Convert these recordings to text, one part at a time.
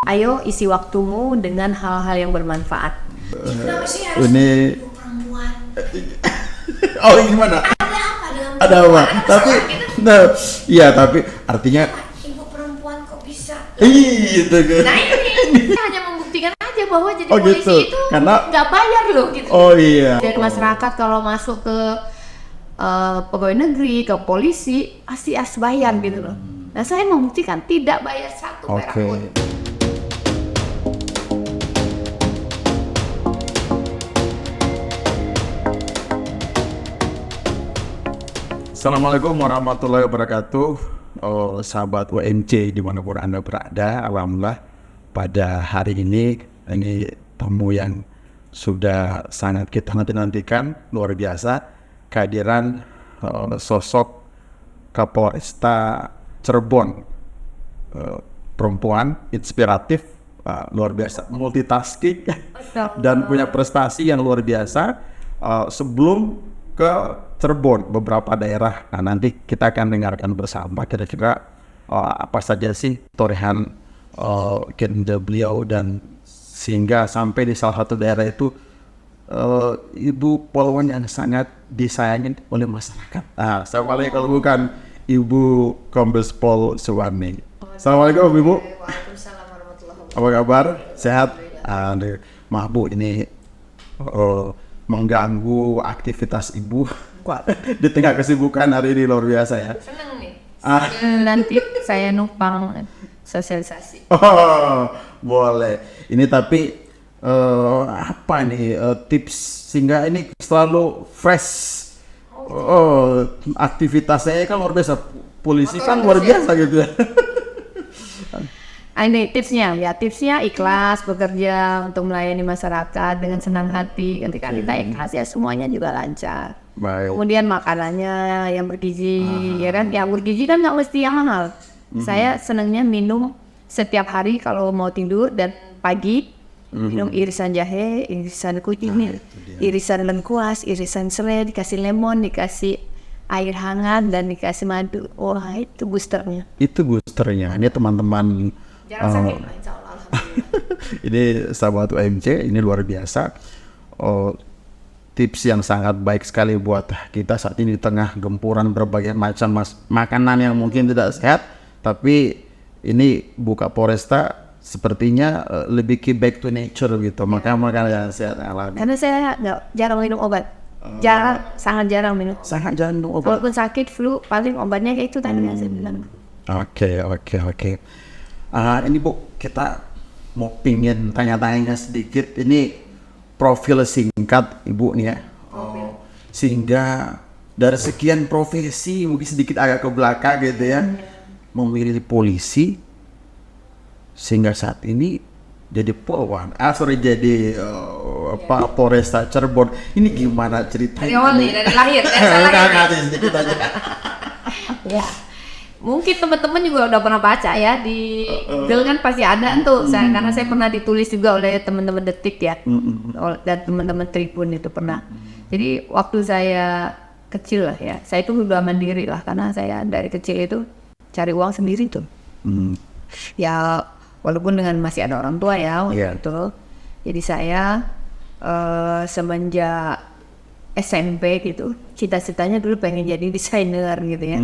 Ayo isi waktumu dengan hal-hal yang bermanfaat. Kenapa sih harus Ini perempuan? oh gimana? Ada apa dengan Ada apa? Tapi nah, iya tapi artinya ibu perempuan kok bisa? itu kan. Nah ini hanya membuktikan aja bahwa jadi Oh, polisi gitu. itu Karena- nggak bayar loh gitu. Oh iya. Dari masyarakat kalau masuk ke pegawai negeri, ke polisi pasti harus bayar gitu loh. Nah saya membuktikan tidak bayar satu perak Oke. pun. Assalamualaikum warahmatullahi wabarakatuh. Oh, sahabat UMC dimanapun Anda berada, alhamdulillah pada hari ini tamu yang sudah sangat kita nantikan, luar biasa kehadiran sosok Kapolresta Cirebon, perempuan inspiratif, luar biasa, multitasking dan punya prestasi yang luar biasa. Sebelum ke Cirebon, beberapa daerah. Nah, nanti kita akan dengarkan bersama kira-kira apa saja sih torehan kinerja beliau dan sehingga sampai di salah satu daerah itu Ibu Polwan yang sangat disayangin oleh masyarakat. Nah, assalamualaikum, kalau bukan Ibu Kombes Pol Suwarni. Assalamualaikum Ibu. Waalaikumsalam warahmatullahi wabarakatuh. Apa kabar? Sehat? Maaf Bu, ini mengganggu aktivitas Ibu di tengah kesibukan hari ini, luar biasa ya. Senang nih. Ah. Nanti saya numpang sosialisasi. Oh, boleh. Ini tapi apa nih tips sehingga ini selalu fresh. Oh, aktivitasnya kan luar biasa. Polisi kan luar biasa gitu ya. Ini tipsnya ya, tipsnya ikhlas bekerja untuk melayani masyarakat dengan senang hati. Ketika kita ikhlas ya semuanya juga lancar. Baik. Kemudian makanannya yang bergizi, ya kan? Yang bergizi kan nggak mesti yang mahal. Saya senangnya minum setiap hari kalau mau tidur dan pagi minum irisan jahe, irisan kunyit, irisan lengkuas, irisan serai, dikasih lemon, dikasih air hangat dan dikasih madu. Wah itu boosternya. Itu boosternya. Ini teman-teman. Jarang sakit, insya Allah. Alhamdulillah. Ini sahabat UMC, ini luar biasa. Tips yang sangat baik sekali buat kita saat ini di tengah gempuran berbagai macam makanan yang mungkin tidak sehat, tapi ini Bu Kapolresta sepertinya lebih keep back to nature gitu, makanan yang sehat alami. Karena saya jarang minum obat, sangat jarang minum. Sangat jangan minum obat. Walaupun sakit flu, paling obatnya kayak itu tadi yang saya bilang. Oke. Ini Bu, kita mau pingin tanya-tanya sedikit. Ini profil singkat Ibu nih ya. Sehingga dari sekian profesi mungkin sedikit agak ke belakang gitu ya. Memilih polisi sehingga saat ini jadi Polwan. Jadi Polresta Cirebon. Ini gimana ceritanya? Dari awal nih, dari lahir. Sedikit aja. Ya, mungkin teman-teman juga udah pernah baca ya di Google kan pasti ada tuh. Karena saya pernah ditulis juga oleh teman-teman Detik ya, dan teman-teman Tribun itu pernah. Jadi waktu saya kecil lah ya, saya itu udah mandiri lah karena saya dari kecil itu cari uang sendiri tuh. Ya walaupun dengan masih ada orang tua ya waktu itu. Jadi saya semenjak SMP gitu, cita-citanya dulu pengen jadi desainer gitu ya.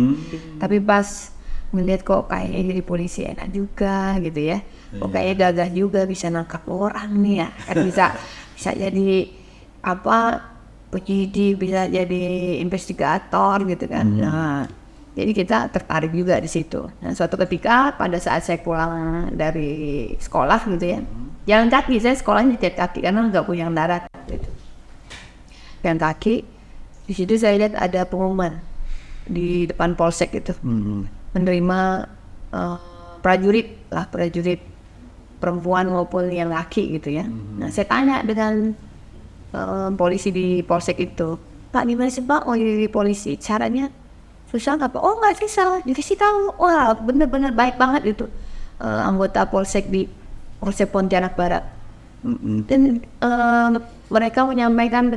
Tapi pas melihat kok kayaknya jadi polisi enak juga gitu ya. Kok kayaknya gagah juga bisa nangkap orang nih ya. Kan bisa jadi penyidik, bisa jadi investigator gitu kan. Nah, jadi kita tertarik juga di situ. Nah, suatu ketika pada saat saya pulang dari sekolah gitu ya, jalan kaki, saya sekolahnya jalan kaki karena nggak punya kendaraan gitu. Jalan kaki, di situ saya lihat ada pengumuman di depan polsek itu, menerima prajurit perempuan maupun yang laki gitu ya. Nah saya tanya dengan polisi di polsek itu, Pak gimana sih Pak mau jadi polisi? Caranya susah nggak Pak? Oh nggak susah, dikasih tahu. Wah bener-bener baik banget itu anggota polsek di Polsek Pontianak Barat. Dan mereka menyampaikan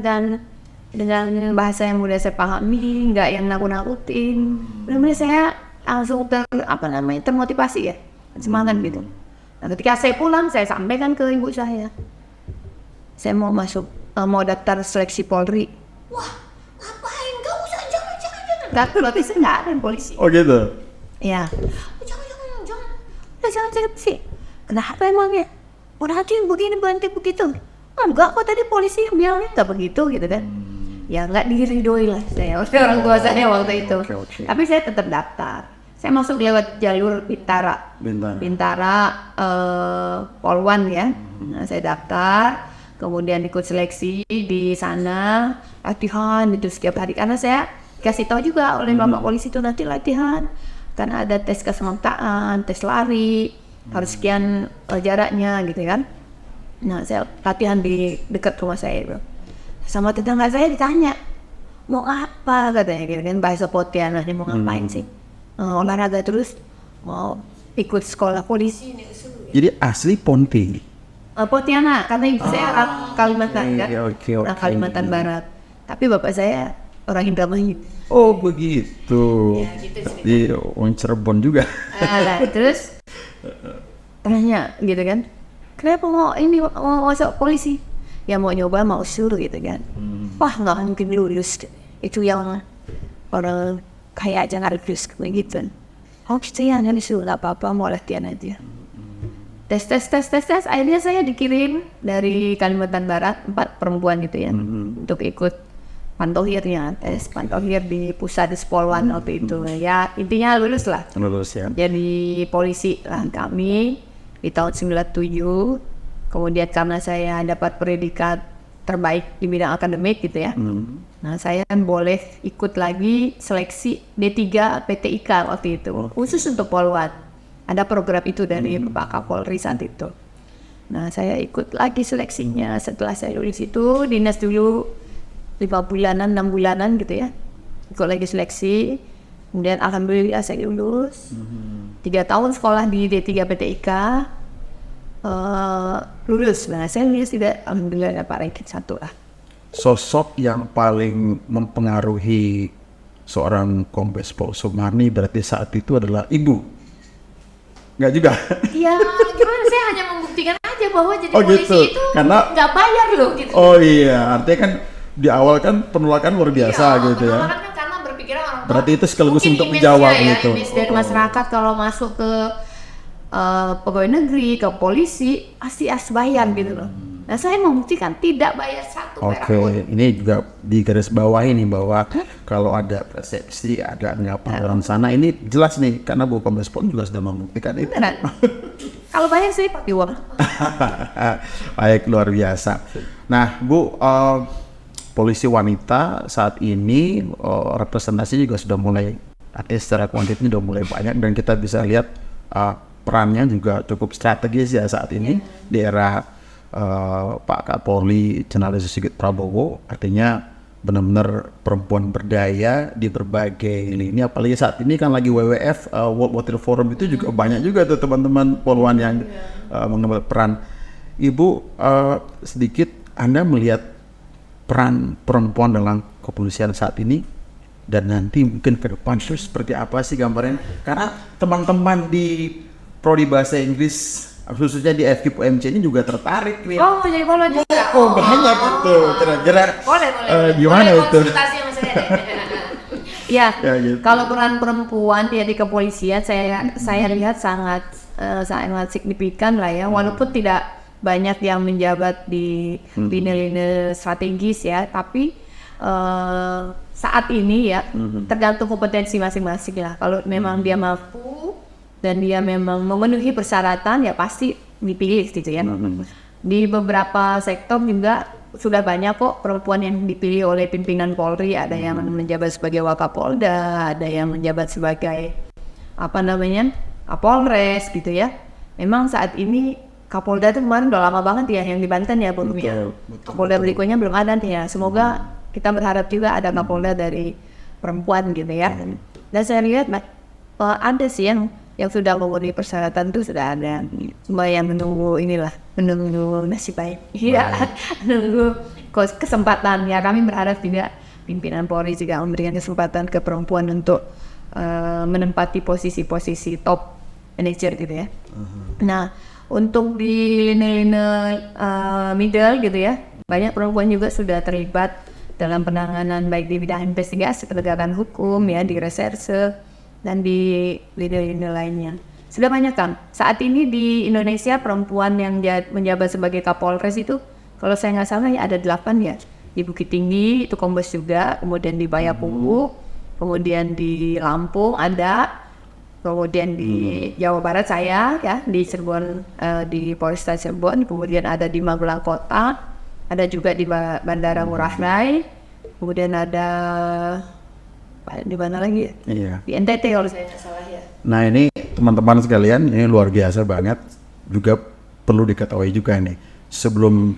dengan bahasa yang mudah saya pahami, nggak yang nakut-nakutin. Benar-benar saya langsung termotivasi ya, semangat gitu. Nah, ketika saya pulang, saya sampaikan ke ibu saya mau masuk, mau daftar seleksi Polri. Wah, ngapain? Gak usah, jangan. Tapi berarti saya nggak ada polisi. Oh gitu. Ya, Jangan. jangan seleksi. Kenapa emangnya? Orang nanti begini berhenti begitu. Enggak kok, tadi polisi yang bilangnya nggak begitu gitu kan. Ya nggak diridoi lah saya oleh orang tua saya waktu itu. Oke. Tapi saya tetap daftar. Saya masuk lewat jalur Bintara, Polwan ya. Nah, saya daftar, kemudian ikut seleksi di sana, latihan itu setiap hari. Karena saya kasih tahu juga oleh bapak polisi itu nanti latihan, karena ada tes keselamatan, tes lari, harus sekian jaraknya gitu kan. Nah, saya latihan di dekat rumah saya itu. Sama tetangga saya ditanya, mau apa katanya gitu kan, bahasa Pontianak, mau ngapain sih? Olahraga terus, mau ikut sekolah polisi. Jadi asli Ponti. Pontianak, karena ibu saya orang Kalimantan kan, Oke. orang Kalimantan Barat. Tapi bapak saya orang Indramayu. Oh begitu. Ya, gitu sih. Di orang Cirebon juga. Nah, terus tanya gitu kan, kenapa mau masuk polisi? Ya mau nyoba, mau suruh gitu kan. Wah nggak mungkin lulus, itu yang orang kayak aja nggak lulus gitu. Oh gitu ya, nanti disuruh nggak apa-apa, mau latihan aja. Tes, akhirnya saya dikirim dari Kalimantan Barat, 4 perempuan gitu ya, untuk ikut pantohirnya, tes pantohir di pusat Polwan waktu itu. Ya intinya lulus lah. Lulus ya. Jadi polisi lah kami di tahun 97. Kemudian karena saya dapat predikat terbaik di bidang akademik gitu ya. Nah, saya boleh ikut lagi seleksi D3 PTIK waktu itu. Khusus untuk Polwan. Ada program itu dari Pak Kapolri saat itu. Nah, saya ikut lagi seleksinya. Setelah saya lulus itu, dinas dulu 5 bulanan, 6 bulanan gitu ya. Ikut lagi seleksi. Kemudian alhamdulillah saya lulus. 3 tahun sekolah di D3 PTIK. Lulus. Nah, saya lulus tidak, alhamdulillah dapat ranking 1 lah. Sosok yang paling mempengaruhi seorang Kombes Pol Sumarni berarti saat itu adalah ibu. Enggak juga? Ya gimana, saya hanya membuktikan aja bahwa jadi polisi gitu. itu Karena nggak bayar loh gitu. Oh iya, artinya kan di awal kan penolakan luar biasa gitu ya. Penolakan kan karena berpikiran orang tua. Berarti itu sekaligus Mungkin untuk image-nya menjawab ya, gitu. image dari masyarakat kalau masuk ke pegawai negeri, ke polisi pasti harus bayar gitu loh. Nah, saya membuktikan tidak bayar 1 perak Oke, pun. ini juga di garis bawah ini bahwa kalau ada persepsi, ada anggapan orang sana, ini jelas nih karena Bu Kombes Pol juga sudah membuktikan itu. Beneran. Kalau bayar sih pakai uang. Baik, luar biasa. Nah, Bu, polisi wanita saat ini representasi juga sudah mulai, artinya secara kuantiti sudah mulai banyak dan kita bisa lihat perannya juga cukup strategis ya saat ini di era Pak Kapolri Jenderal Sigit Prabowo. Artinya benar-benar perempuan berdaya di berbagai lini, apalagi saat ini kan lagi WWF, World Water Forum, itu juga banyak juga tuh teman-teman Polwan yang mengambil peran. Ibu, sedikit Anda melihat peran perempuan dalam kepolisian saat ini dan nanti mungkin ke depan itu seperti apa sih gambarnya? Karena teman-teman di Prodi Bahasa Inggris khususnya di FKIP UMC ini juga tertarik nih. Oh, jadi boleh juga. Oh, banyak itu. Kira-kira Boleh. gimana Boleh itu? konsultasi sama saya. Ya, gitu. kalau peran perempuan ya di kepolisian saya lihat sangat signifikan lah ya, walaupun tidak banyak yang menjabat di lini-lini strategis ya, tapi saat ini ya tergantung kompetensi masing-masing lah. Kalau memang dia mampu dan dia memang memenuhi persyaratan ya pasti dipilih gitu ya. Di beberapa sektor juga sudah banyak kok perempuan yang dipilih oleh pimpinan Polri. Ada yang menjabat sebagai Wakapolda, ada yang menjabat sebagai Kapolres gitu ya. Memang saat ini Kapolda itu kemarin udah lama banget ya yang di Banten ya Bu. Kapolda berikutnya belum ada nih ya. Semoga kita berharap juga ada Kapolda dari perempuan gitu ya. Dan saya lihat ada sih yang sudah memenuhi persyaratan itu sudah ada. Cuma yang menunggu nasib baik. Iya, menunggu kesempatan ya. Kami berharap juga pimpinan Polri juga memberikan kesempatan ke perempuan untuk menempati posisi-posisi top manager gitu ya. Nah, Untuk di lini-lini middle gitu ya, banyak perempuan juga sudah terlibat dalam penanganan baik di bidang investigasi penegakan hukum ya, di reserse dan di lini-lini lainnya. Sudah banyak kan. Saat ini di Indonesia perempuan yang menjabat sebagai Kapolres itu, kalau saya nggak salah ya ada 8 ya. Di Bukit Tinggi itu Kombes juga, kemudian di Payakumbuh, kemudian di Lampung ada. Kemudian di Jawa Barat saya ya di Cirebon, di Polresta Cirebon, kemudian ada di Magelang Kota, ada juga di Bandara Ngurah Rai, kemudian ada di mana lagi? Iya. Di NTT kalau saya nggak salah ya. Nah ini teman-teman sekalian, ini luar biasa banget. Juga perlu diketahui juga nih, sebelum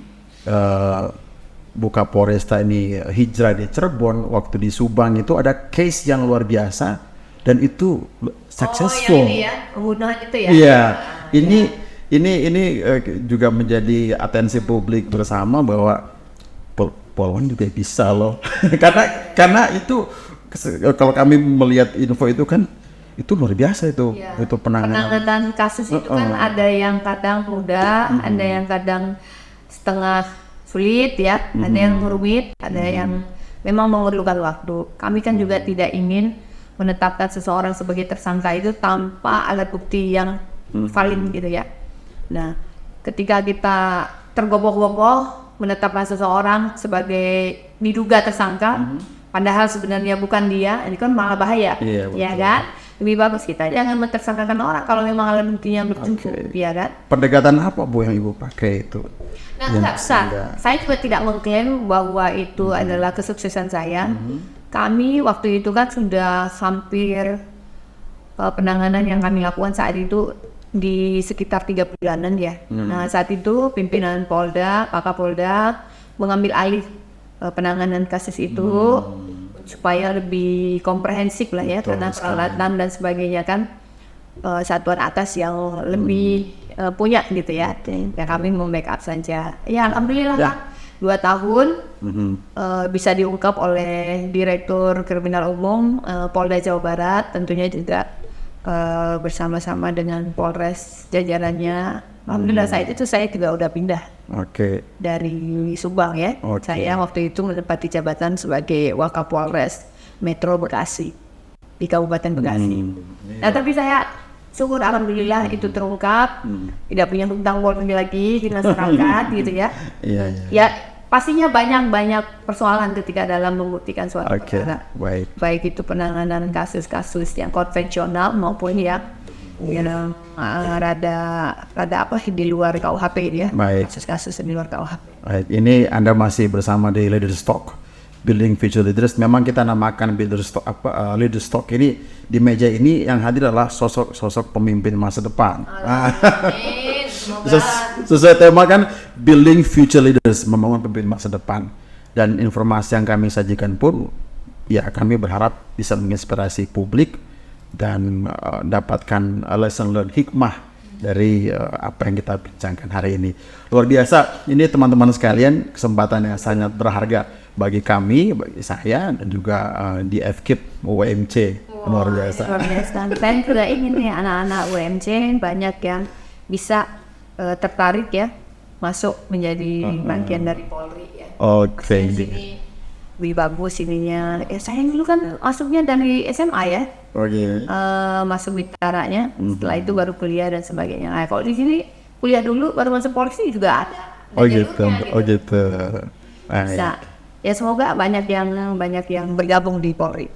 buka Polresta ini hijrah di Cirebon, waktu di Subang itu ada case yang luar biasa. Dan itu successful. Oh, yang ini ya, pembunuhan itu ya. Iya, ini juga menjadi atensi publik bersama bahwa Polwan juga bisa loh. karena itu kalau kami melihat info itu kan itu luar biasa itu. Ya. Itu penanganan kasus itu kan ada yang kadang mudah, ada yang kadang setengah sulit ya, ada yang rumit, ada yang memang memerlukan waktu. Kami kan juga tidak ingin menetapkan seseorang sebagai tersangka itu tanpa alat bukti yang valid gitu ya. Nah, ketika kita tergopoh-gopoh menetapkan seseorang sebagai diduga tersangka, padahal sebenarnya bukan dia, ini kan malah bahaya, ya kan? Lebih bagus kita jangan mentersangkakan orang kalau memang alat buktinya belum cukup, ya kan? Pendekatan apa Bu yang Ibu pakai itu? Nah, enggak usah. Saya juga tidak mengklaim bahwa itu adalah kesuksesan saya. Kami waktu itu kan sudah hampir penanganan yang kami lakukan saat itu di sekitar 3 bulanan ya. Nah saat itu pimpinan Polda, Pak Kapolda mengambil alih penanganan kasus itu supaya lebih komprehensif lah ya, karena peralatan dan sebagainya kan satuan atas yang lebih punya gitu ya. Dan kami membackup saja. Ya alhamdulillah ya. 2 tahun bisa diungkap oleh Direktur Kriminal Umum Polda Jawa Barat, tentunya juga bersama-sama dengan Polres jajarannya. Alhamdulillah saat itu saya juga udah pindah dari Subang ya. Saya waktu itu menempati jabatan sebagai Wakapolres Metro Bekasi di Kabupaten Bekasi. Nah tapi saya syukur alhamdulillah itu terungkap, tidak punya hutang budi lagi di masyarakat gitu ya. Ya pastinya banyak persoalan ketika dalam membuktikan suatu perkara. Baik itu penanganan kasus-kasus yang konvensional maupun yang rada apa di luar KUHP ya. Kasus-kasus di luar KUHP. Ini Anda masih bersama di Leaders Talk, Building Future Leaders. Memang kita namakan Leaders Talk Leaders Talk ini, di meja ini yang hadir adalah sosok pemimpin masa depan. Sesuai tema kan Building Future Leaders, membangun pemimpin masa depan. Dan informasi yang kami sajikan pun ya kami berharap bisa menginspirasi publik dan dapatkan lesson learned, hikmah dari apa yang kita bincangkan hari ini. Luar biasa, ini teman-teman sekalian, kesempatan yang sangat berharga bagi kami, bagi saya dan juga di FKIP UMC. Luar biasa. Saya juga ingin nih anak-anak UMC banyak yang bisa tertarik ya masuk menjadi bagian dari Polri ya. Ini lebih bagus ininya. Saya dulu kan masuknya dari SMA ya. Masuk bitaranya, setelah itu baru kuliah dan sebagainya. Nah, kalau di sini kuliah dulu baru masuk polisi juga ada. Gitu. Bisa. Ya semoga banyak yang bergabung di Polri.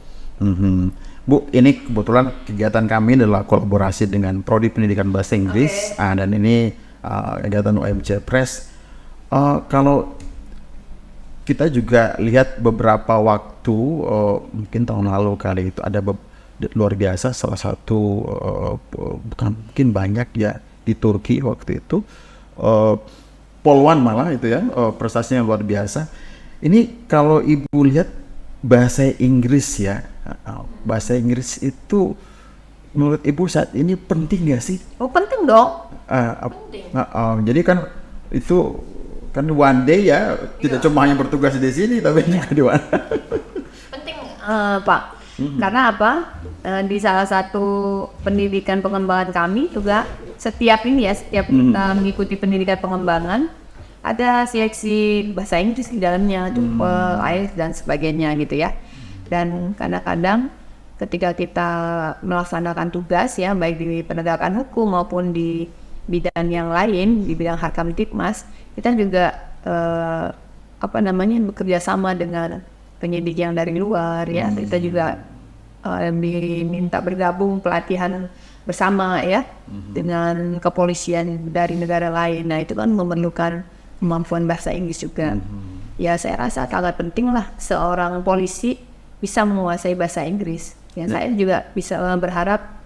Bu, ini kebetulan kegiatan kami adalah kolaborasi dengan Prodi Pendidikan Bahasa Inggris, dan ini kegiatan UMC Press. Kalau kita juga lihat beberapa waktu, mungkin tahun lalu kali itu ada luar biasa, salah satu bukan mungkin banyak ya di Turki waktu itu, Polwan malah itu ya, prestasinya luar biasa. Ini kalau Ibu lihat bahasa Inggris ya, bahasa Inggris itu menurut Ibu saat ini penting nggak sih? Oh penting dong. Jadi kan itu kan one day ya, tidak cuma hanya bertugas di sini tapi juga di mana. Penting Pak. Karena apa? Di salah satu pendidikan pengembangan kami juga setiap kita mengikuti pendidikan pengembangan ada seleksi bahasa Inggris di dalamnya, TOEFL, IELTS dan sebagainya gitu ya. Dan kadang-kadang ketika kita melaksanakan tugas ya, baik di penegakan hukum maupun di bidang yang lain, di bidang Harkamtibmas, kita juga bekerja sama dengan penyidik yang dari luar ya. Kita juga diminta bergabung pelatihan bersama ya dengan kepolisian dari negara lain. Nah itu kan memerlukan kemampuan bahasa Inggris juga. Ya saya rasa sangat penting lah seorang polisi bisa menguasai bahasa Inggris. Ya saya juga bisa berharap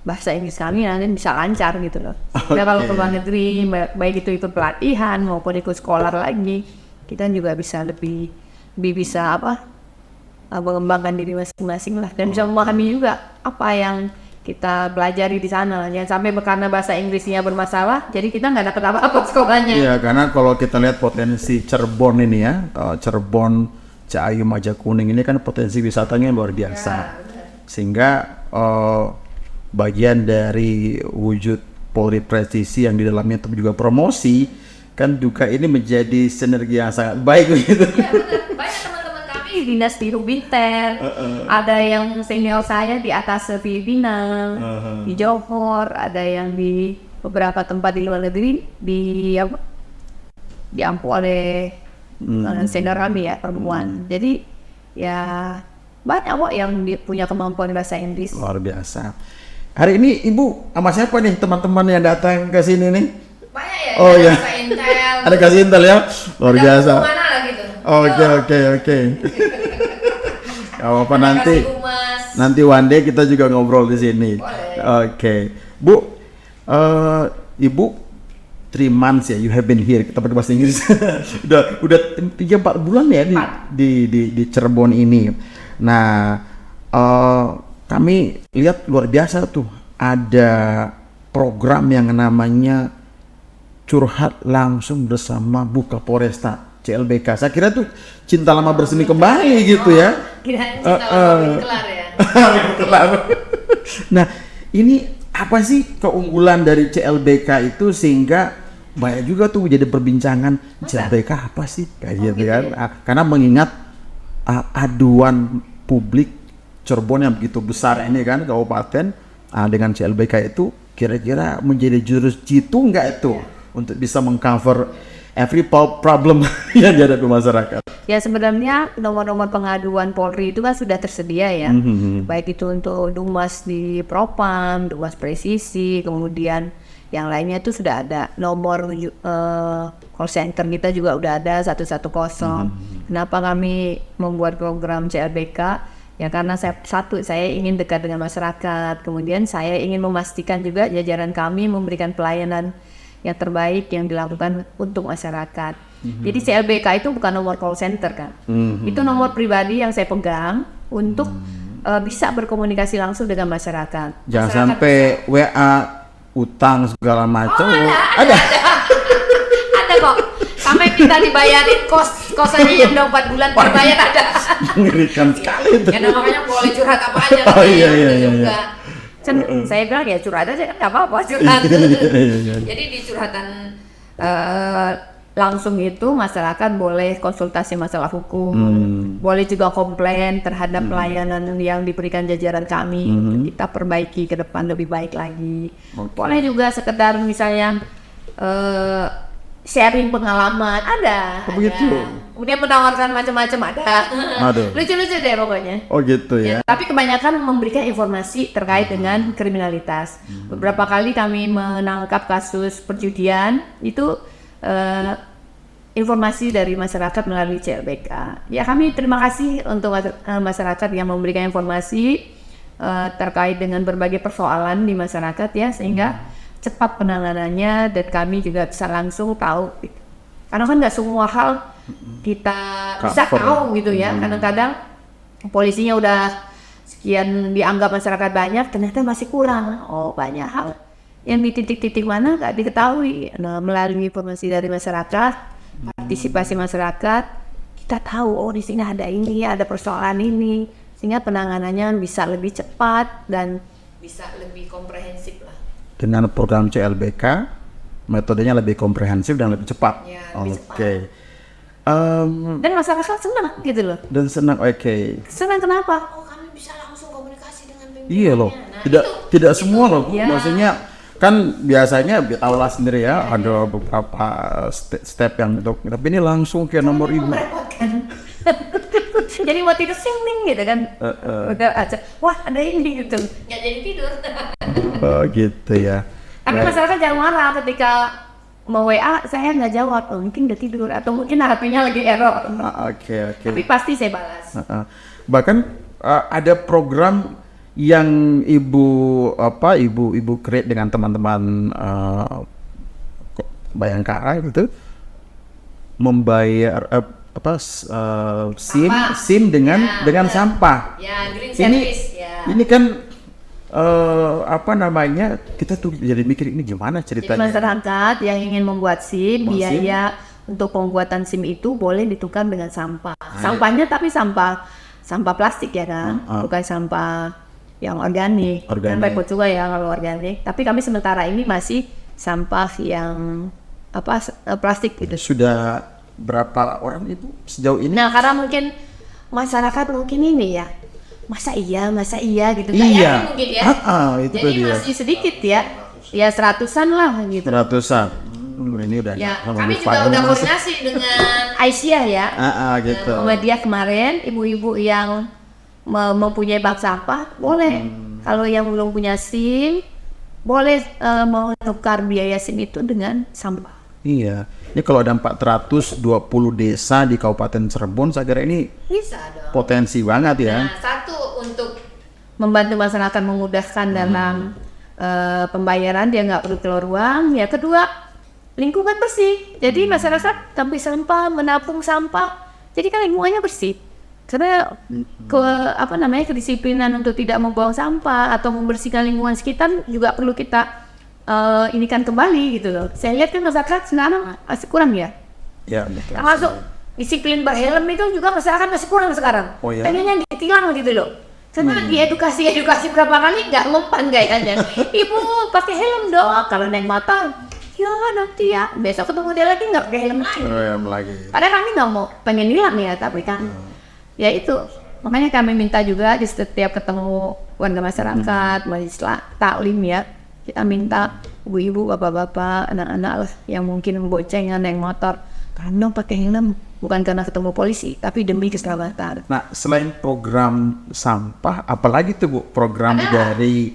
bahasa Inggris kami nanti bisa lancar gitu loh. Ya kalau ke luar negeri, baik itu ikut pelatihan maupun ikut sekolah lagi, kita juga bisa lebih bisa mengembangkan diri masing-masing lah, dan bisa memahami juga apa yang kita pelajari di sana. Jangan sampai karena bahasa Inggrisnya bermasalah, jadi kita nggak dapat apa-apa sekolahnya. Iya, karena kalau kita lihat potensi Cirebon ini ya, Cirebon, Ciayu, Majakuning ini kan potensi wisatanya luar biasa. Sehingga bagian dari wujud Polri presisi yang di dalamnya itu juga promosi, kan juga ini menjadi sinergi yang sangat baik gitu. Ya, banyak teman-teman kami dinas di Binter, ada yang senior saya di atas Filipina, di Johor, ada yang di beberapa tempat di luar negeri diampu oleh senior kami ya, perempuan. Jadi ya banyak kok yang punya kemampuan bahasa Inggris. Luar biasa. Hari ini Ibu sama siapa nih teman-teman yang datang ke sini nih? Banyak ya. Oh ya. Intel. Ada kasih intel ya? Luar biasa. Mana lah gitu. Oke. Gak apa-apa nanti one day kita juga ngobrol di sini. Oke. Bu, Ibu 3 months ya, you have been here. Kita pakai bahasa Inggris. udah 3-4 bulan ya di Cirebon ini. Nah, kami lihat luar biasa tuh, ada program yang namanya curhat langsung bersama Bu Kapolresta CLBK. Saya kira tuh cinta lama bersemi kembali gitu ya. Kirain cinta lama kelar ya. Kelar. Nah, ini apa sih keunggulan dari CLBK itu sehingga banyak juga tuh jadi perbincangan CLBK apa sih kayak gitu kan? Ya? Karena mengingat aduan publik Cirebon yang begitu besar ini kan kabupaten, dengan CLBK itu kira-kira menjadi jurus jitu nggak itu untuk bisa mengcover every problem yang dihadapi masyarakat? Ya sebenarnya nomor-nomor pengaduan Polri itu kan sudah tersedia ya, baik itu untuk Dumas di Propam, Dumas Presisi, kemudian yang lainnya itu sudah ada nomor call center kita juga udah ada 110. Kenapa kami membuat program CLBK? Ya karena saya ingin dekat dengan masyarakat, kemudian saya ingin memastikan juga jajaran kami memberikan pelayanan yang terbaik yang dilakukan untuk masyarakat. Jadi CLBK itu bukan nomor call center kan, itu nomor pribadi yang saya pegang untuk bisa berkomunikasi langsung dengan masyarakat. Jangan sampai WA utang segala macam. Ada kok. Sampai kita dibayarin kosannya yang udah 4 bulan dibayar ada. Mengerikan sekali itu. Ya namanya boleh curhat apa aja. Oh iya. Saya bilang ya curhat aja kan nggak apa-apa curhat. Jadi di curhatan langsung itu masyarakat boleh konsultasi masalah hukum, boleh juga komplain terhadap pelayanan yang diberikan jajaran kami, kita perbaiki ke depan lebih baik lagi. Boleh juga sekedar misalnya sharing pengalaman ada. Begitu. Kemudian menawarkan macam-macam ada. Lucu-lucu deh pokoknya. Oh gitu ya. Tapi kebanyakan memberikan informasi terkait dengan kriminalitas. Beberapa kali kami menangkap kasus perjudian itu informasi dari masyarakat melalui CLBK. Ya kami terima kasih untuk masyarakat yang memberikan informasi terkait dengan berbagai persoalan di masyarakat ya, sehingga cepat penanganannya dan kami juga bisa langsung tahu. Karena kan nggak semua hal kita bisa tahu gitu ya. Kadang-kadang polisinya udah sekian dianggap masyarakat banyak, ternyata masih kurang. Oh banyak hal yang di titik-titik mana nggak diketahui. Nah, melalui informasi dari masyarakat, partisipasi masyarakat, kita tahu oh di sini ada ini, ada persoalan ini, sehingga penanganannya bisa lebih cepat dan bisa lebih komprehensif lah. Dengan program CLBK, metodenya lebih komprehensif dan lebih cepat. Ya, lebih Oke. Dan masyarakat senang gitu loh. Dan senang, oke. Senang kenapa? Oh, kami bisa langsung komunikasi dengan pimpinannya. Iya loh. Nah, Tidak semua loh, Bu. Ya. Maksudnya kan biasanya aula sendiri ya, ada beberapa step yang untuk, tapi ini langsung ke nomor ibu. Merepotkan. Jadi mau tidur sing gitu kan. Udah aja. Wah, ada ini gitu. Nggak jadi tidur. Oh gitu ya. Tapi masyarakat jangan marah ketika mau WA saya nggak jawab. Oh, mungkin udah tidur atau mungkin HP-nya lagi error. Oke. Tapi pasti saya balas. Bahkan ada program yang ibu create dengan teman-teman Bayangkara gitu, membayar SIM dengan sampah. Ya, green Ini service ya. ini kan kita tuh jadi mikir ini gimana Jadi ceritanya. masyarakat yang ingin membuat SIM, biaya untuk pembuatan SIM itu boleh ditukar dengan sampah. Sampahnya tapi sampah plastik ya kan, bukan sampah yang organik. Kan repot juga ya kalau organik. Tapi kami sementara ini masih sampah yang plastik gitu. Sudah berapa orang itu sejauh ini? Nah, karena mungkin masyarakat mungkin ini ya, masa iya gitu. Nggak Iya. yakin mungkin ya. Itu Jadi dia. masih sedikit ya. Ya 100-an lah gitu. Ratusan. Ini udah. Ya, kami juga udah koordinasi dengan Aisyah ya. Gitu. Dia kemarin ibu-ibu yang mempunyai bak sampah boleh. Kalau yang belum punya SIM boleh menukar biaya SIM itu dengan sampah. Iya. Ini kalau ada 420 desa di Kabupaten Cirebon, saya kira ini Bisa dong. potensi banget ya. Nah, satu untuk membantu masyarakat memudahkan dalam pembayaran, dia nggak perlu keluar uang. Ya kedua, lingkungan bersih. Jadi masyarakat tampil sampah, menabung sampah. Jadi kan lingkungannya bersih. Karena kedisiplinan untuk tidak membuang sampah atau membersihkan lingkungan sekitar juga perlu kita ini kan kembali gitu loh. Saya lihat kan masyarakat sekarang masih kurang ya. Ya, betul. Termasuk disiplin berhelm itu juga masyarakat masih kurang sekarang. Oh, ya? Pengennya ditilang gitu loh. Karena diedukasi berapa kali nggak mempan kayaknya. Ibu pakai helm dong kalau naik motor. Ya nanti ya. Besok ketemu dia lagi nggak pakai helm lagi. Lagi. Padahal kami nggak mau pengen hilang ya, tapi kan ya itu. Makanya kami minta juga di setiap ketemu warga masyarakat, majelis taklim ya, kita minta ibu-ibu, bapak-bapak, anak-anak lah yang mungkin boncengan naik motor, kandung pakai helm, bukan karena ketemu polisi, tapi demi keselamatan. Nah, selain program sampah, apalagi tuh Bu program dari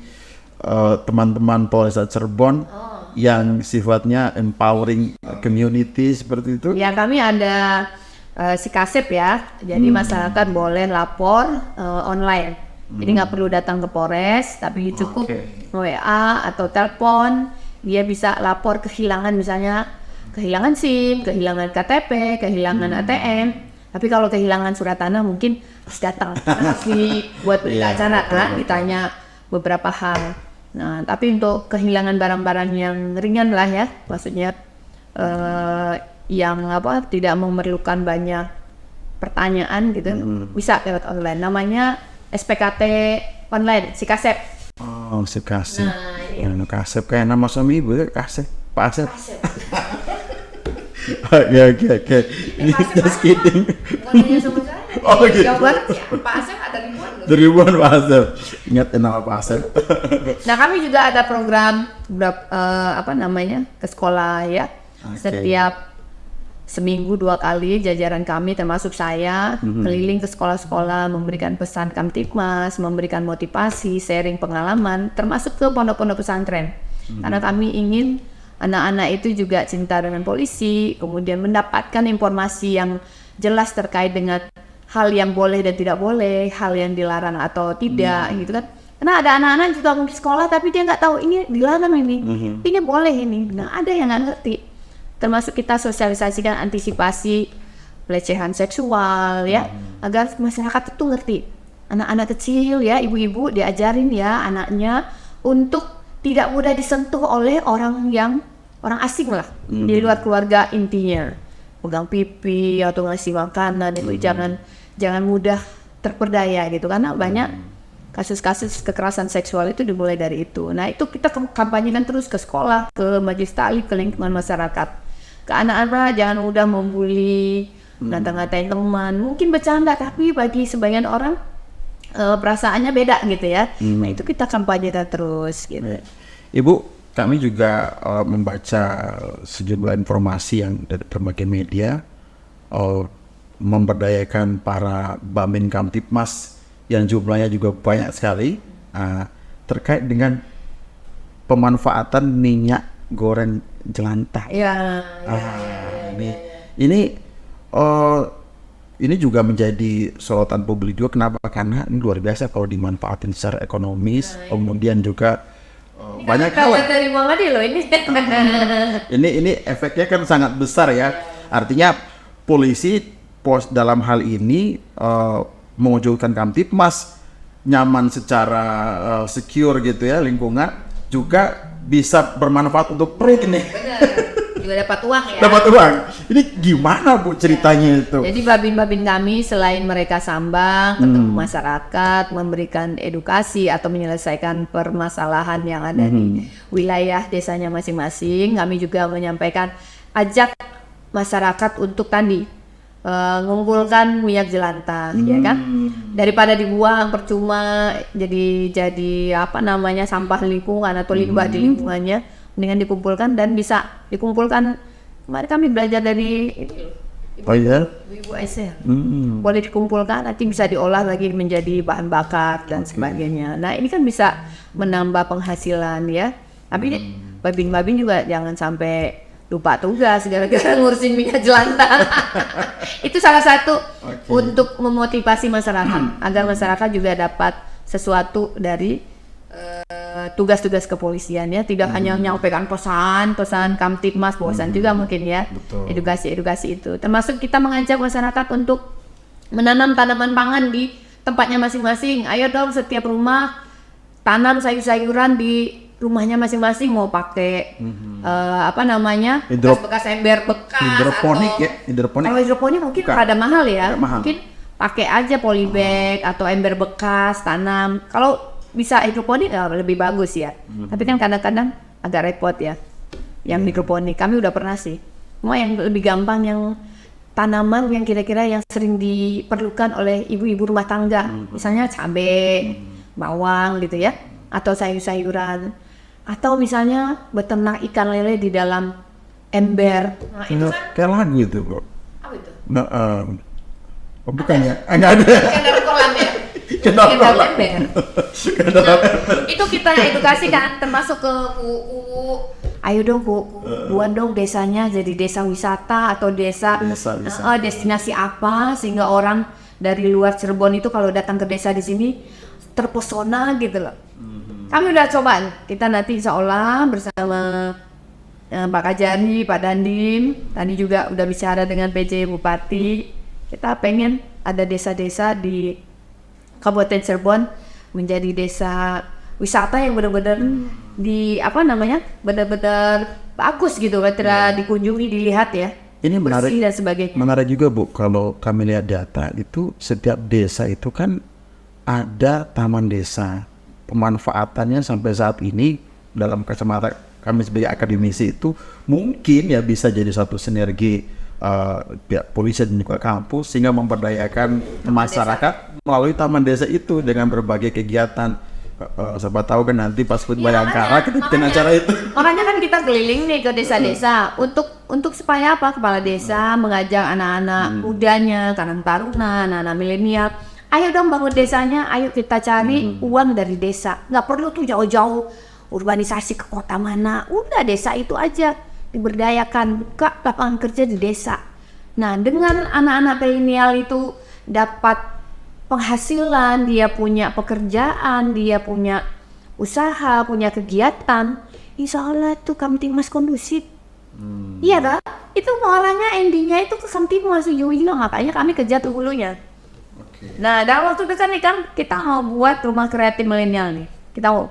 teman-teman Polresta Cirebon yang sifatnya empowering community seperti itu? Ya kami ada Sikasep ya, jadi masyarakat boleh lapor online. Jadi nggak perlu datang ke Polres, tapi cukup WA atau telepon, dia bisa lapor kehilangan misalnya kehilangan SIM, kehilangan KTP, kehilangan ATM. Tapi kalau kehilangan surat tanah mungkin harus datang, harus dibuat berita acara, ditanya beberapa hal. Nah, tapi untuk kehilangan barang-barang yang ringan lah ya, maksudnya yang tidak memerlukan banyak pertanyaan gitu, bisa lewat online. Namanya SPKT online, Sikasep. Oh, Sikasep. Kasep kayak nama suami ibu ya, Kasep, Pak Asep. Oke. Ini just kidding. Bukannya sama saya. Oh, gitu. Jawa Barat ya, Pak Asep ada ribuan loh. Ribuan Pak Asep. Ingat nama Pak Asep. Nah, kami juga ada program ke sekolah ya. Setiap seminggu 2 kali jajaran kami termasuk saya keliling ke sekolah-sekolah, memberikan pesan Kamtibmas, memberikan motivasi, sharing pengalaman, termasuk ke pondok-pondok pesantren. Karena kami ingin anak-anak itu juga cinta dengan polisi, kemudian mendapatkan informasi yang jelas terkait dengan hal yang boleh dan tidak boleh, hal yang dilarang atau tidak gitu kan. Karena ada anak-anak juga mungkin sekolah tapi dia nggak tahu ini dilarang ini boleh ini. Nah, ada yang nggak ngerti. Termasuk kita sosialisasikan antisipasi pelecehan seksual ya, agar masyarakat itu ngerti. Anak-anak kecil ya, ibu-ibu diajarin ya anaknya untuk tidak mudah disentuh oleh orang asing lah, di luar keluarga intinya. Pegang pipi atau ngasih makanan itu jangan mudah terperdaya gitu, karena banyak kasus-kasus kekerasan seksual itu dimulai dari itu. Nah itu kita kampanyekan terus ke sekolah, ke majelis ta'lim, ke lingkungan masyarakat, ke anak-anak jangan mudah membuli, ngata-ngatain teman, mungkin bercanda tapi bagi sebagian orang perasaannya beda gitu ya. Nah itu kita kampanyekan terus gitu. Ibu, kami juga membaca sejumlah informasi yang dari berbagai media memberdayakan para Bamin Kamtibmas yang jumlahnya juga banyak sekali terkait dengan pemanfaatan minyak goreng jelantah. Ini juga menjadi sorotan publik juga. Kenapa? Karena ini luar biasa kalau dimanfaatin secara ekonomis, kemudian juga banyak hal. Dari Muhammadiyah loh ini. Ini efeknya kan sangat besar ya. Artinya polisi dalam hal ini mewujudkan Kamtibmas nyaman secara secure gitu ya, lingkungan juga bisa bermanfaat untuk perut ini. Juga dapat uang ya. Dapat uang. Ini gimana Bu ceritanya itu? Jadi babin-babin kami selain mereka sambang ketemu masyarakat, memberikan edukasi atau menyelesaikan permasalahan yang ada di wilayah desanya masing-masing, kami juga menyampaikan ajak masyarakat untuk tadi ngumpulkan minyak jelantah, ya kan? Daripada dibuang percuma jadi apa namanya sampah lingkungan atau limbah di lingkungannya, mendingan dikumpulkan dan bisa dikumpulkan. Kemarin kami belajar dari Ibu Aisyah. Boleh dikumpulkan, nanti bisa diolah lagi menjadi bahan bakar dan sebagainya. Nah ini kan bisa menambah penghasilan ya. Tapi babin-babin juga jangan sampai lupa tugas gara-gara ngurusin minyak jelantah. Itu salah satu untuk memotivasi masyarakat agar masyarakat juga dapat sesuatu dari tugas-tugas kepolisian ya, tidak hanya menyampaikan pesan Kamtibmas, bosan juga mungkin ya. Edukasi itu termasuk kita mengajak masyarakat untuk menanam tanaman pangan di tempatnya masing-masing. Ayo dong setiap rumah tanam sayur-sayuran di rumahnya masing-masing, mau pakai apa namanya bekas ember bekas hidroponik atau, ya, hidroponik. Kalau hidroponik mungkin rada mahal ya, mahal. Mungkin pakai aja polybag atau ember bekas tanam. Kalau bisa hidroponik lebih bagus ya. Tapi kan kadang-kadang agak repot ya. Yang hidroponik kami udah pernah sih. Cuma yang lebih gampang yang tanaman yang kira-kira yang sering diperlukan oleh ibu-ibu rumah tangga, misalnya cabai, bawang gitu ya, atau sayur-sayuran, atau misalnya beternak ikan lele di dalam ember. Nah, itu kan kayak lagu itu kok. apa itu? Bukan ya? Enggak ada. Dalam kolam ya. Itu kita edukasi kan, termasuk ke buku. Ayo dong buat dong desanya jadi desa wisata atau desa destinasi apa, sehingga orang dari luar Cirebon itu kalau datang ke desa di sini terpesona gitu loh. Kami udah coba, kita nanti insya Allah bersama Pak Kajari, Pak Dandim, tadi juga udah bicara dengan PJ Bupati. Kita pengen ada desa-desa di Kabupaten Cirebon menjadi desa wisata yang benar-benar benar-benar bagus gitu, benar dikunjungi, dilihat ya. Ini menarik dan sebagainya. Menarik juga Bu, kalau kami lihat data itu setiap desa itu kan ada taman desa. Pemanfaatannya sampai saat ini dalam kacamata kami sebagai akademisi itu mungkin ya bisa jadi satu sinergi pihak polisi dan juga kampus sehingga memberdayakan masyarakat melalui taman desa itu dengan berbagai kegiatan. Siapa tahu kan nanti pas Bayangkara kita bikin acara itu. Makanya kan kita keliling nih ke desa-desa untuk supaya apa? Kepala desa mengajak anak-anak mudanya, karang taruna, anak-anak milenial. Ayo dong bangun desanya, ayo kita cari uang dari desa. Nggak perlu tuh jauh-jauh urbanisasi ke kota mana. Udah desa itu aja diberdayakan, buka lapangan kerja di desa. Nah dengan anak-anak milenial itu dapat penghasilan, dia punya pekerjaan, dia punya usaha, punya kegiatan, insya Allah tuh Kamtibmas kondusif. Iya kan? Itu orangnya endingnya itu ke Kamtibmas ujung-ujungnya, makanya kami kerja tuh hulunya. Nah dalam waktu dekat nih kan kita mau buat rumah kreatif milenial nih. Kita mau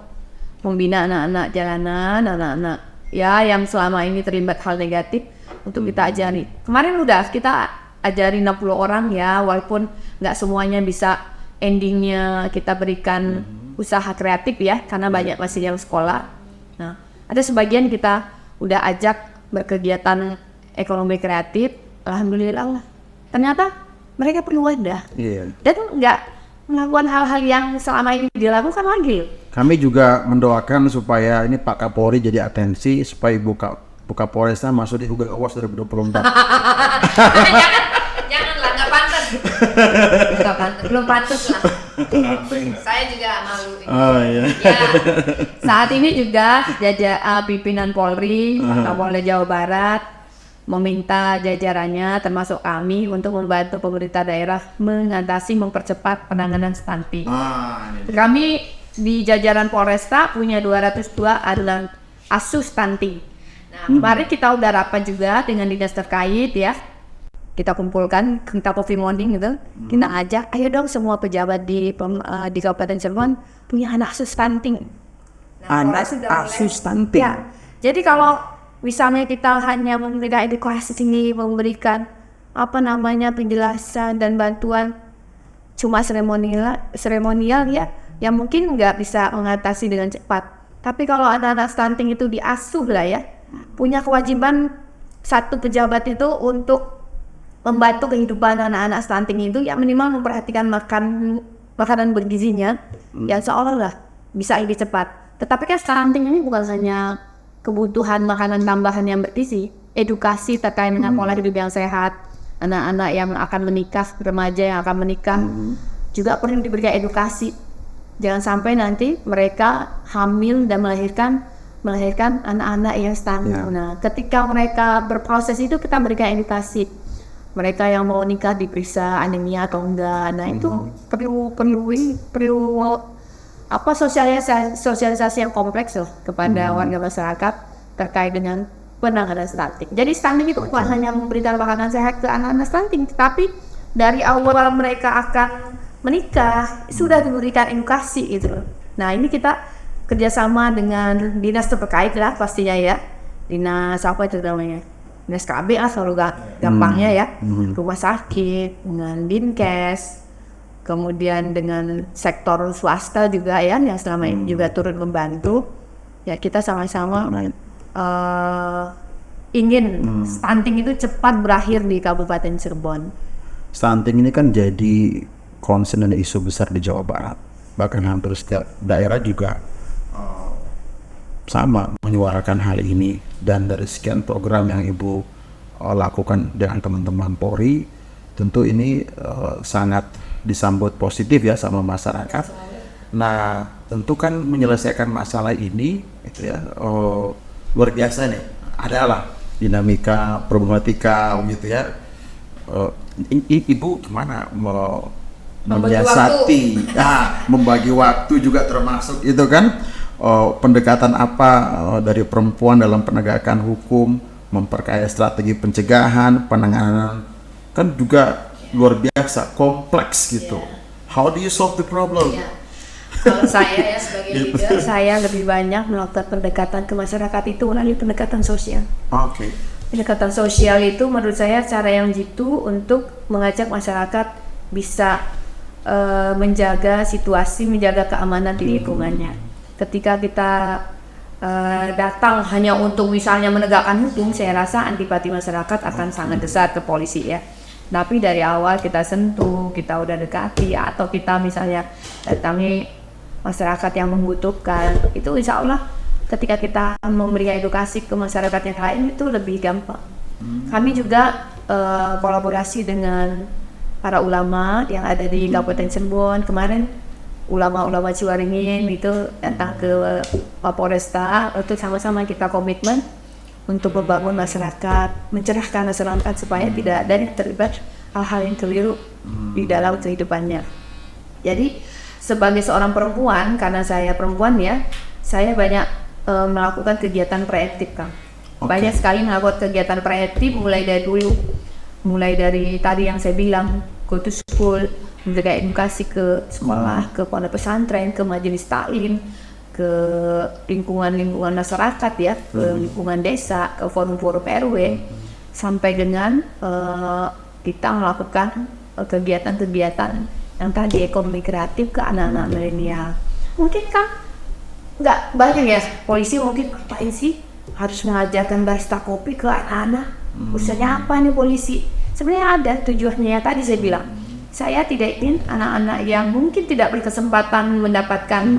membina anak-anak jalanan, anak-anak ya yang selama ini terlibat hal negatif untuk kita ajari. Kemarin udah kita ajari 60 orang ya, walaupun nggak semuanya bisa endingnya kita berikan usaha kreatif ya, karena banyak masih yang sekolah. Nah, ada sebagian kita udah ajak berkegiatan ekonomi kreatif, alhamdulillah lah. Ternyata mereka perlu wadah dan nggak melakukan hal-hal yang selama ini dilakukan lagi. Kami juga mendoakan supaya ini Pak Kapolri jadi atensi supaya buka Polresta masuk di Google Awards 2024. Janganlah, nggak pantas. Belum pantas lah. Saya juga malu. Oh iya. Ya, saat ini juga pimpinan Polri, Kapolda Jawa Barat meminta jajarannya termasuk kami untuk membantu pemerintah daerah mempercepat penanganan stunting. Kami di jajaran Polresta punya 202 adalah asuh stunting. Nah, kemarin kita udah rapat juga dengan dinas terkait ya. Kita kumpulkan, kita coffee morning gitu. Kita ajak, ayo dong semua pejabat di Kabupaten Cirebon punya anak asuh stunting. Anak asuh stunting. Ya. Jadi kalau misalnya kita hanya memberikan edukasi sini, memberikan penjelasan dan bantuan cuma seremonial ya, yang mungkin nggak bisa mengatasi dengan cepat. Tapi kalau anak-anak stunting itu diasuh lah ya, punya kewajiban satu pejabat itu untuk membantu kehidupan anak-anak stunting itu, ya minimal memperhatikan makanan bergizinya, yang seolah-olah bisa lebih cepat. Tetapi kan stunting ini bukan hanya kebutuhan makanan tambahan yang bergizi, edukasi terkait dengan pola hidup yang sehat, anak-anak yang akan menikah, remaja yang akan menikah, juga perlu diberikan edukasi. Jangan sampai nanti mereka hamil dan melahirkan anak-anak yang stunting. Nah, ketika mereka berproses itu kita berikan edukasi. Mereka yang mau nikah diperiksa anemia atau enggak. Nah, itu perlu sosialisasi yang kompleks loh kepada warga masyarakat terkait dengan penanganan stunting. Jadi stunting itu bukan hanya memberikan makanan sehat ke anak-anak stunting, tapi dari awal mereka akan menikah sudah diberikan edukasi gitu. Nah, ini kita kerjasama dengan dinas terkait lah pastinya ya. Dinas apa itu namanya? Dinas KB selalu gampangnya ya. Rumah sakit, dengan Dinkes, kemudian dengan sektor swasta juga ya, yang selama ini juga turut membantu. Ya, kita sama-sama ingin stunting itu cepat berakhir di Kabupaten Cirebon. Stunting ini kan jadi concern dan isu besar di Jawa Barat. Bahkan hampir setiap daerah juga sama menyuarakan hal ini. Dan dari sekian program yang Ibu lakukan dengan teman-teman Polri, tentu ini sangat disambut positif ya sama masyarakat. Nah, tentu kan menyelesaikan masalah ini itu ya luar biasa nih. Adalah dinamika problematika gitu ya. Ibu gimana menyiasati, membagi waktu juga termasuk itu kan, pendekatan apa dari perempuan dalam penegakan hukum, memperkaya strategi pencegahan, penanganan, kan juga luar biasa kompleks gitu. How do you solve the problem? Kalau saya ya sebagai leader, saya lebih banyak melakukan pendekatan ke masyarakat itu melalui pendekatan sosial. Pendekatan sosial itu menurut saya cara yang jitu untuk mengajak masyarakat bisa menjaga situasi, menjaga keamanan di lingkungannya. Ketika kita datang hanya untuk misalnya menegakkan hukum, saya rasa antipati masyarakat akan sangat besar ke polisi ya. Tapi dari awal kita sentuh, kita udah dekati, atau kita misalnya datangi masyarakat yang membutuhkan, itu insya Allah ketika kita memberikan edukasi ke masyarakat yang lain itu lebih gampang. Kami juga kolaborasi dengan para ulama yang ada di Kabupaten Cirebon. Kemarin ulama-ulama Ciwaringin itu datang ke Polresta untuk sama-sama kita komitmen untuk membangun masyarakat, mencerahkan masyarakat supaya tidak ada yang terlibat hal-hal yang keliru di dalam kehidupannya. Jadi sebagai seorang perempuan, karena saya perempuan ya, saya banyak melakukan kegiatan preventif, Kang. Banyak sekali melakukan kegiatan preventif mulai dari tadi yang saya bilang, go to school, memberikan edukasi ke sekolah, ke pondok pesantren, ke majelis taklim, ke lingkungan masyarakat ya, ke lingkungan desa, ke forum-forum RW, sampai dengan kita melakukan kegiatan-kegiatan yang tadi ekonomi kreatif ke anak-anak milenial. Mungkin kan nggak banyak ya polisi mungkin ngapain sih harus mengajarkan barista kopi ke anak-anak, urusannya apa nih polisi? Sebenarnya ada tujuannya. Tadi saya bilang saya tidak ingin anak-anak yang mungkin tidak berkesempatan mendapatkan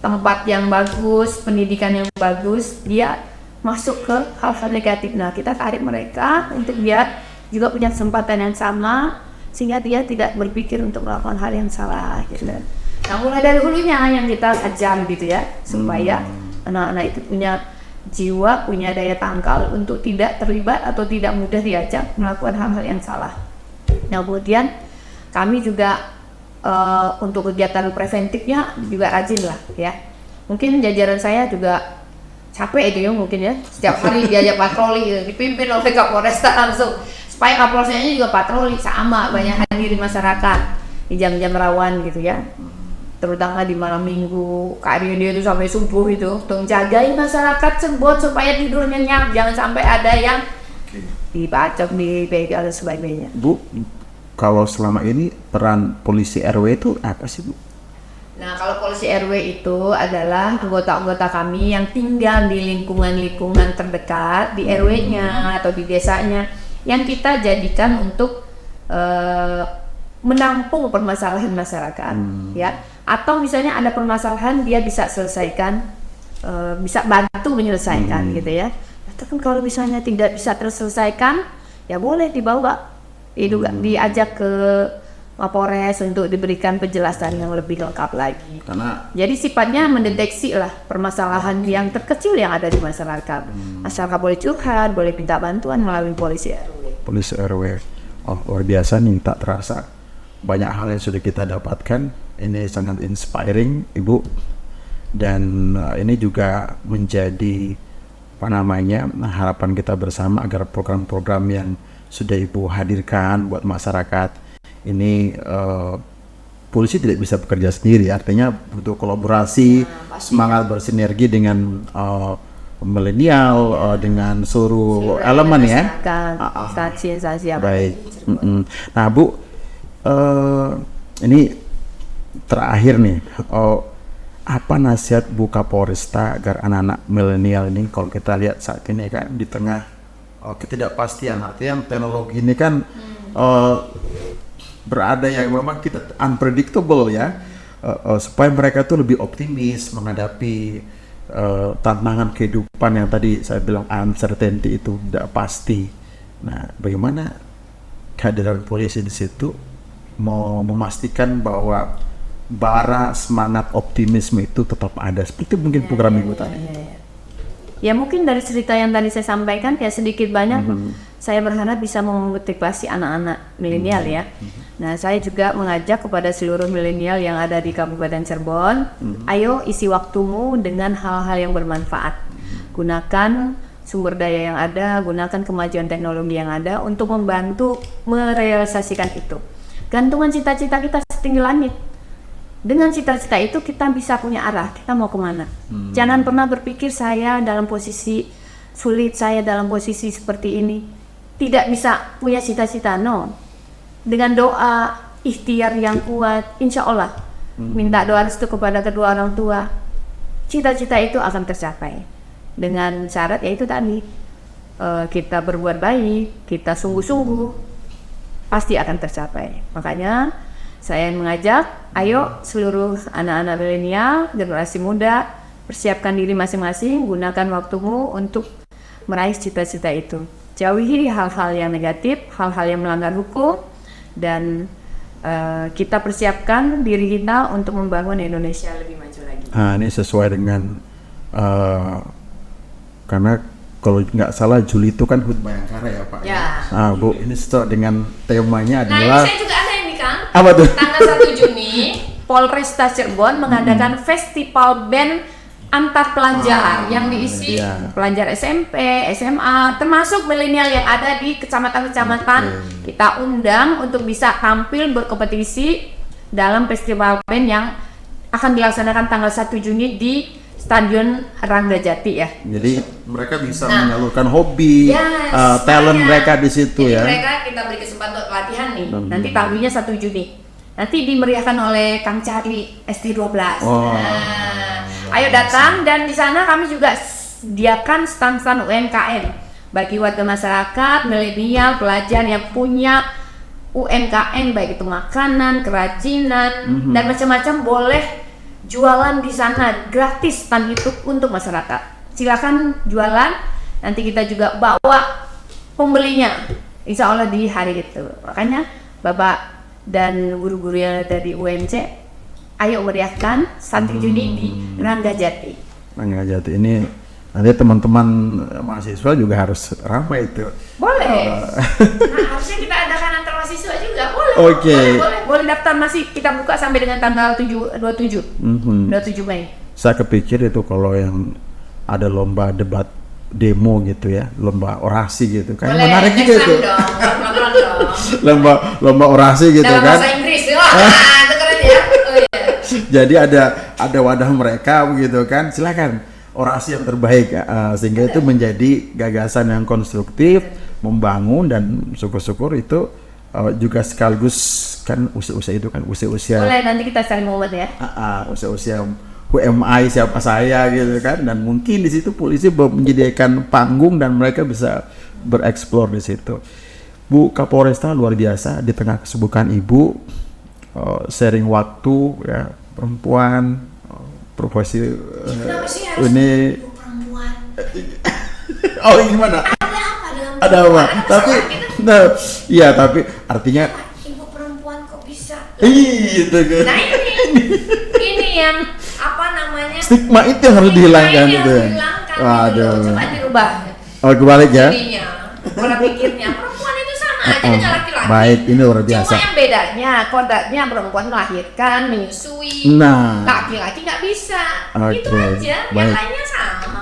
tempat yang bagus, pendidikan yang bagus, dia masuk ke hal-hal negatif. Nah, kita tarik mereka untuk dia juga punya kesempatan yang sama, sehingga dia tidak berpikir untuk melakukan hal yang salah gitu. Nah, mulai dari hulunya yang kita ajar gitu ya, supaya anak-anak itu punya jiwa, punya daya tangkal untuk tidak terlibat atau tidak mudah diajak melakukan hal-hal yang salah. Nah, kemudian kami juga untuk kegiatan preventifnya juga rajin lah ya. Mungkin jajaran saya juga capek itu ya mungkin ya, setiap hari diajak patroli, dipimpin oleh Kapolresta langsung, supaya Kapolresnya juga patroli sama, banyak hadir di masyarakat di jam-jam rawan gitu ya, terutama di malam minggu. Karya dia itu sampai subuh itu untuk jagain masyarakat Cirebon supaya tidur nyenyak, jangan sampai ada yang dibacok, dipegang dan sebagainya. Bu, kalau selama ini peran polisi RW itu apa sih, Bu? Nah, kalau polisi RW itu adalah anggota-anggota kami yang tinggal di lingkungan-lingkungan terdekat di RW-nya atau di desanya, yang kita jadikan untuk menampung permasalahan masyarakat, ya. Atau misalnya ada permasalahan dia bisa selesaikan, bisa bantu menyelesaikan gitu ya. Tapi kalau misalnya tidak bisa terselesaikan, ya boleh dibawa, diajak ke Mapores untuk diberikan penjelasan yang lebih lengkap lagi. Karena jadi sifatnya mendeteksi lah permasalahan yang terkecil yang ada di masyarakat. Masyarakat boleh curhat, boleh minta bantuan melalui polisi RW. Polisi RW, oh luar biasa nih, tak terasa banyak hal yang sudah kita dapatkan. Ini sangat inspiring, Ibu. Dan ini juga menjadi harapan kita bersama agar program-program yang sudah Ibu hadirkan buat masyarakat ini, polisi tidak bisa bekerja sendiri, artinya butuh kolaborasi, semangat bersinergi dengan milenial, dengan seluruh elemen ya. Instansi apa. Baik. Nah, Bu, ini terakhir nih, apa nasihat Bu Kapolresta agar anak-anak milenial ini, kalau kita lihat saat ini kan di tengah ketidakpastian, artinya teknologi ini kan berada yang memang kita unpredictable ya, supaya mereka tuh lebih optimis menghadapi tantangan kehidupan yang tadi saya bilang uncertainty, itu tidak pasti. Nah, bagaimana kehadiran polisi di situ mau memastikan bahwa bara semangat optimisme itu tetap ada, seperti mungkin program Ibu tadi. Ya mungkin dari cerita yang tadi saya sampaikan ya sedikit banyak saya berharap bisa memotivasi anak-anak milenial ya. Nah, saya juga mengajak kepada seluruh milenial yang ada di Kabupaten Cirebon, ayo isi waktumu dengan hal-hal yang bermanfaat. Gunakan sumber daya yang ada, gunakan kemajuan teknologi yang ada untuk membantu merealisasikan itu. Gantungan cita-cita kita setinggi langit. Dengan cita-cita itu kita bisa punya arah, kita mau kemana. Jangan pernah berpikir saya dalam posisi sulit, saya dalam posisi seperti ini tidak bisa punya cita-cita. No, dengan doa, ikhtiar yang kuat, insya Allah, minta doa restu kepada kedua orang tua, cita-cita itu akan tercapai. Dengan syarat yaitu tadi, kita berbuat baik, kita sungguh-sungguh, pasti akan tercapai. Makanya saya mengajak, ayo seluruh anak-anak milenial, generasi muda, persiapkan diri masing-masing, gunakan waktumu untuk meraih cita-cita itu. Jauhi hal-hal yang negatif, hal-hal yang melanggar hukum, dan kita persiapkan diri kita untuk membangun Indonesia lebih maju lagi. Ini sesuai dengan, karena kalau nggak salah Juli itu kan HUT Bayangkara ya Pak. Ya. Bu, ini sesuai dengan temanya Nah, adalah. ini saya juga ada ini kan. Apa tuh? Tanggal 1 Juni, Polresta Cirebon mengadakan festival band antar pelajar yang diisi pelajar SMP, SMA, termasuk milenial yang ada di kecamatan-kecamatan. Kita undang untuk bisa tampil berkompetisi dalam festival band yang akan dilaksanakan tanggal 1 Juni di Stadion Rangga Jati ya. Jadi mereka bisa menyalurkan hobi, talent mereka di situ. Jadi ya. mereka kita beri kesempatan untuk latihan nih. Nanti tampilnya 1 Juni. nanti dimeriahkan oleh Kang Charlie ST12. Oh. Ayo datang, dan di sana kami juga sediakan stand-stand UMKM bagi warga masyarakat, milenial, pelajar yang punya UMKM, baik itu makanan, kerajinan, dan macam-macam, boleh jualan di sana gratis stand itu untuk masyarakat. Silakan jualan, nanti kita juga bawa pembelinya, insya Allah di hari itu. Makanya Bapak dan guru-guru yang dari UMC, ayo meriahkan santri Juni di Rangga Jati. Rangga Jati ini nanti teman-teman mahasiswa juga harus ramai itu. Boleh. Nah, harusnya kita adakan antar mahasiswa juga. Boleh. Oke. Boleh daftar, masih kita buka sampai dengan tanggal 27 Mei. Saya kepikir itu kalau yang ada lomba debat demo gitu ya, lomba orasi gitu kan, boleh, menarik juga itu. dong. lomba orasi gitu Dalam kan. bahasa Inggris, wah, itu keren ya. Oh, iya. Jadi ada wadah mereka begitu kan, silakan orasi yang terbaik, sehingga itu menjadi gagasan yang konstruktif, membangun, dan syukur-syukur itu juga sekaligus kan usia-usia itu kan usia-usia. Boleh, nanti kita saling momen ya. Usia-usia UMI siapa saya gitu kan, dan mungkin di situ polisi menyediakan panggung dan mereka bisa bereksplor di situ. Bu Kapolresta luar biasa di tengah kesibukan Ibu, sharing waktu ya, perempuan, profesi Kenapa sih harus ini ibu perempuan? oh gimana? Ada apa dengan Ada apa? Tapi nah, iya tapi artinya ibu perempuan kok bisa? itu kan. Nah ini yang apa namanya? Stigma itu yang harus dihilangkan Ini itu. harus dihilangkan gitu loh. Waduh. Coba dirubah. Oh kebalik ya? Ininya, pola pikirnya perempuan itu sama aja dengan laki-laki. Baik, ini luar biasa. Cuma yang bedanya kodratnya perempuan melahirkan, menyusui. Nah. Laki-laki nggak bisa. Itu Oke, aja. Yang baik. lainnya sama.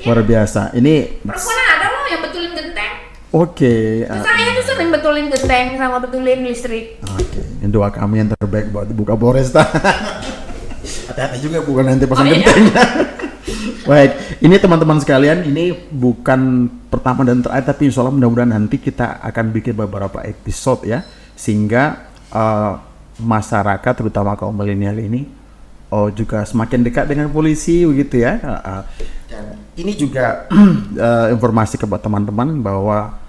Luar biasa. Ini Perempuan ada loh yang betulin genteng. oke. Saya tuh sering betulin genteng sama betulin listrik. Oke, ini doa kami yang terbaik buat Ibu Kapolresta. Hati-hati juga bukan nanti pasang Oh, iya. gentengnya. Baik, ini teman-teman sekalian, ini bukan pertama dan terakhir, tapi insya Allah mudah-mudahan nanti kita akan bikin beberapa episode ya, sehingga masyarakat terutama kaum milenial ini juga semakin dekat dengan polisi begitu ya. Dan ini juga informasi kepada teman-teman bahwa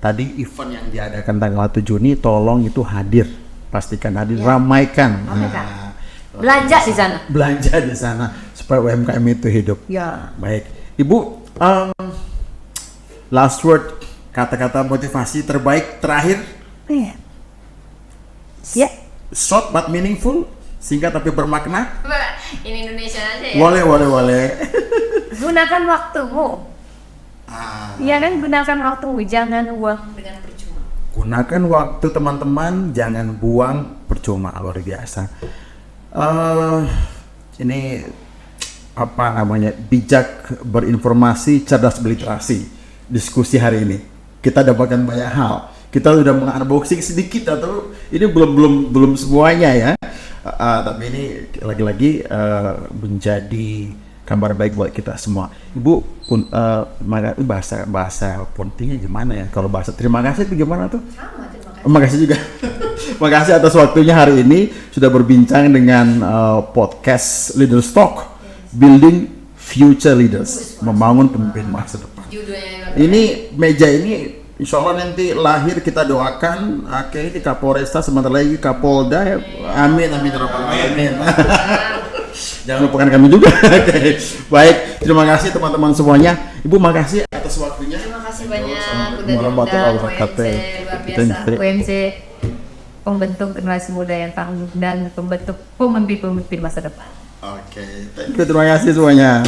tadi event yang diadakan tanggal 7 Juni, tolong itu hadir, pastikan hadir, ramaikan. Belanja di sana. Belanja di sana supaya UMKM itu hidup. Ya. Baik, Ibu, last word, kata-kata motivasi terbaik terakhir. Iya. Ya. Short but meaningful, singkat tapi bermakna. Ini Indonesia aja ya. Boleh. Gunakan waktumu. Iya kan, gunakan waktumu, jangan buang dengan percuma. Gunakan waktu teman-teman, jangan buang percuma. Luar biasa. Ini apa namanya, bijak berinformasi, cerdas berliterasi. Diskusi hari ini kita dapatkan banyak hal. Kita sudah mengunboxing sedikit, atau ini belum semuanya ya. Tapi ini lagi-lagi menjadi kabar baik buat kita semua. Ibu, bahasa pentingnya gimana ya? Kalau bahasa terima kasih itu gimana tuh? Sama, terima kasih. Terima kasih juga. Makasih atas waktunya hari ini sudah berbincang dengan podcast Leaders Talk, Building Future Leaders, membangun pemimpin masa depan. Judulnya Ini meja ini insya Allah nanti lahir, kita doakan. Oke, ini Kapolresta, sebentar lagi Kapolda. Amin. Jangan lupakan kami juga. Oke. Baik, terima kasih teman-teman semuanya. Ibu, makasih atas waktunya. Terima kasih banyak Assalamualaikum udah warahmatullahi diundang wabarakatuh. luar biasa. UMC pembentuk generasi muda yang tangguh dan pembentuk pemimpin masa depan. Oke, terima kasih semuanya.